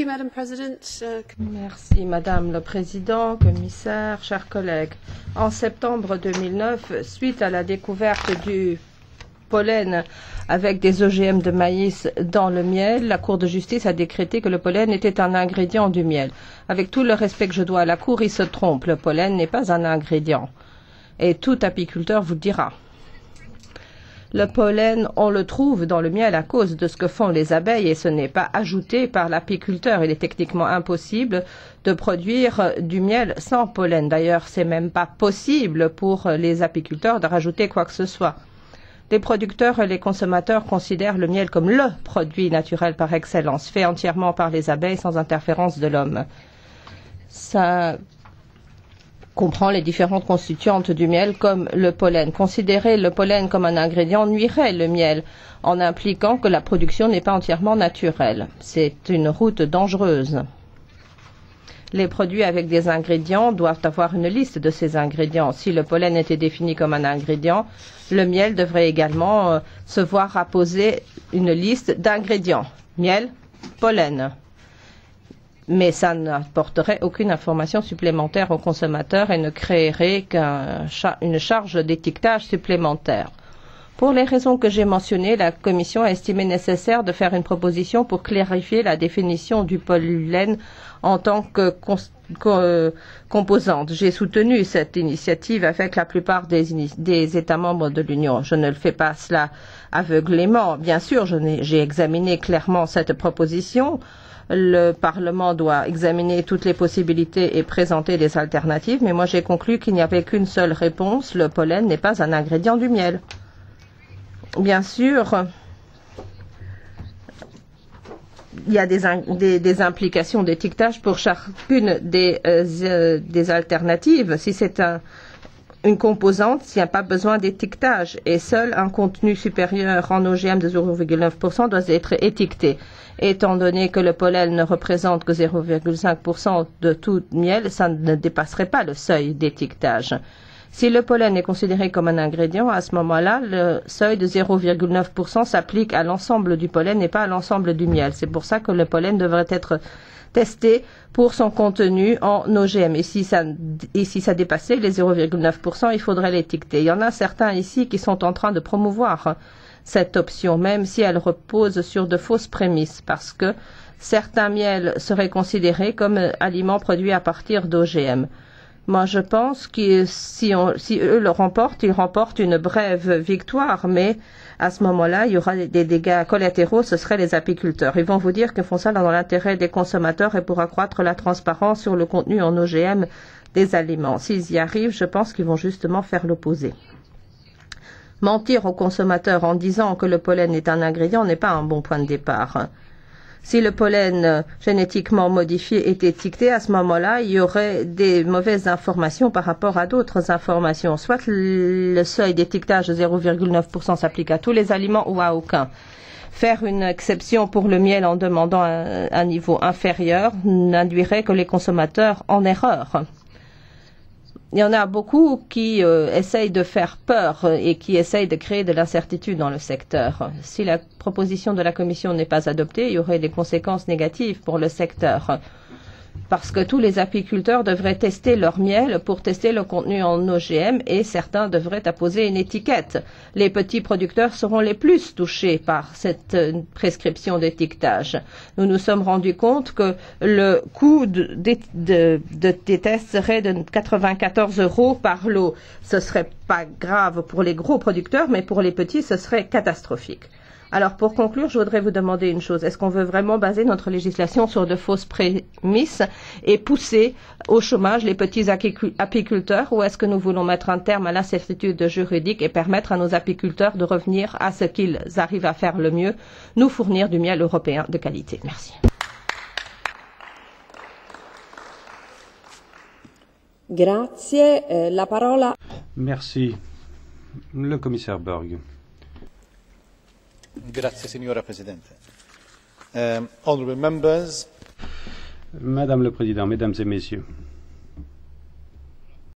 Madam President. Merci, Madame le Président, commissaire, chers collègues. En septembre 2009, suite à la découverte du pollen avec des OGM de maïs dans le miel, la Cour de justice a décrété que le pollen était un ingrédient du miel. Avec tout le respect que je dois à la Cour, il se trompe. Le pollen n'est pas un ingrédient. Et tout apiculteur vous le dira. Le pollen, on le trouve dans le miel à cause de ce que font les abeilles et ce n'est pas ajouté par l'apiculteur. Il est techniquement impossible de produire du miel sans pollen. D'ailleurs, c'est même pas possible pour les apiculteurs de rajouter quoi que ce soit. Les producteurs et les consommateurs considèrent le miel comme le produit naturel par excellence, fait entièrement par les abeilles sans interférence de l'homme. Ça comprend les différentes constituantes du miel comme le pollen. Considérer le pollen comme un ingrédient nuirait le miel en impliquant que la production n'est pas entièrement naturelle. C'est une route dangereuse. Les produits avec des ingrédients doivent avoir une liste de ces ingrédients. Si le pollen était défini comme un ingrédient, le miel devrait également se voir apposer une liste d'ingrédients. Miel, pollen. Mais ça n'apporterait aucune information supplémentaire aux consommateurs et ne créerait qu'une charge d'étiquetage supplémentaire. Pour les raisons que j'ai mentionnées, la Commission a estimé nécessaire de faire une proposition pour clarifier la définition du pollen en tant que composante. J'ai soutenu cette initiative avec la plupart des États membres de l'Union. Je ne le fais pas cela aveuglément. Bien sûr, j'ai examiné clairement cette proposition. Le Parlement doit examiner toutes les possibilités et présenter des alternatives, mais moi j'ai conclu qu'il n'y avait qu'une seule réponse. Le pollen n'est pas un ingrédient du miel. Bien sûr, il y a des implications d'étiquetage pour chacune des alternatives. Si c'est une composante, il n'y a pas besoin d'étiquetage et seul un contenu supérieur en OGM de 0,9% doit être étiqueté. Étant donné que le pollen ne représente que 0,5% de tout miel, ça ne dépasserait pas le seuil d'étiquetage. Si le pollen est considéré comme un ingrédient, à ce moment-là, le seuil de 0,9% s'applique à l'ensemble du pollen et pas à l'ensemble du miel. C'est pour ça que le pollen devrait être testé pour son contenu en OGM. Et si ça dépassait les 0,9%, il faudrait l'étiqueter. Il y en a certains ici qui sont en train de promouvoir cette option, même si elle repose sur de fausses prémices, parce que certains miels seraient considérés comme aliments produits à partir d'OGM. Moi, je pense que si eux le remportent, ils remportent une brève victoire, mais à ce moment-là, il y aura des dégâts collatéraux, ce seraient les apiculteurs. Ils vont vous dire qu'ils font ça dans l'intérêt des consommateurs et pour accroître la transparence sur le contenu en OGM des aliments. S'ils y arrivent, je pense qu'ils vont justement faire l'opposé. Mentir aux consommateurs en disant que le pollen est un ingrédient n'est pas un bon point de départ. Si le pollen génétiquement modifié est étiqueté, à ce moment-là, il y aurait des mauvaises informations par rapport à d'autres informations. Soit le seuil d'étiquetage de 0,9% s'applique à tous les aliments ou à aucun. Faire une exception pour le miel en demandant un niveau inférieur n'induirait que les consommateurs en erreur. Il y en a beaucoup qui essayent de faire peur et qui essayent de créer de l'incertitude dans le secteur. Si la proposition de la Commission n'est pas adoptée, il y aurait des conséquences négatives pour le secteur. Parce que tous les apiculteurs devraient tester leur miel pour tester le contenu en OGM et certains devraient apposer une étiquette. Les petits producteurs seront les plus touchés par cette prescription d'étiquetage. Nous nous sommes rendus compte que le coût des tests serait de 94 € par lot. Ce serait pas grave pour les gros producteurs, mais pour les petits, ce serait catastrophique. Alors, pour conclure, je voudrais vous demander une chose. Est-ce qu'on veut vraiment baser notre législation sur de fausses prémices et pousser au chômage les petits apiculteurs ou est-ce que nous voulons mettre un terme à l'incertitude juridique et permettre à nos apiculteurs de revenir à ce qu'ils arrivent à faire le mieux, nous fournir du miel européen de qualité? Merci. Grazie. La parola. Merci. Le commissaire Borg. Grazie, signora Presidente. Honorable members. Madame le Président, Mesdames et Messieurs,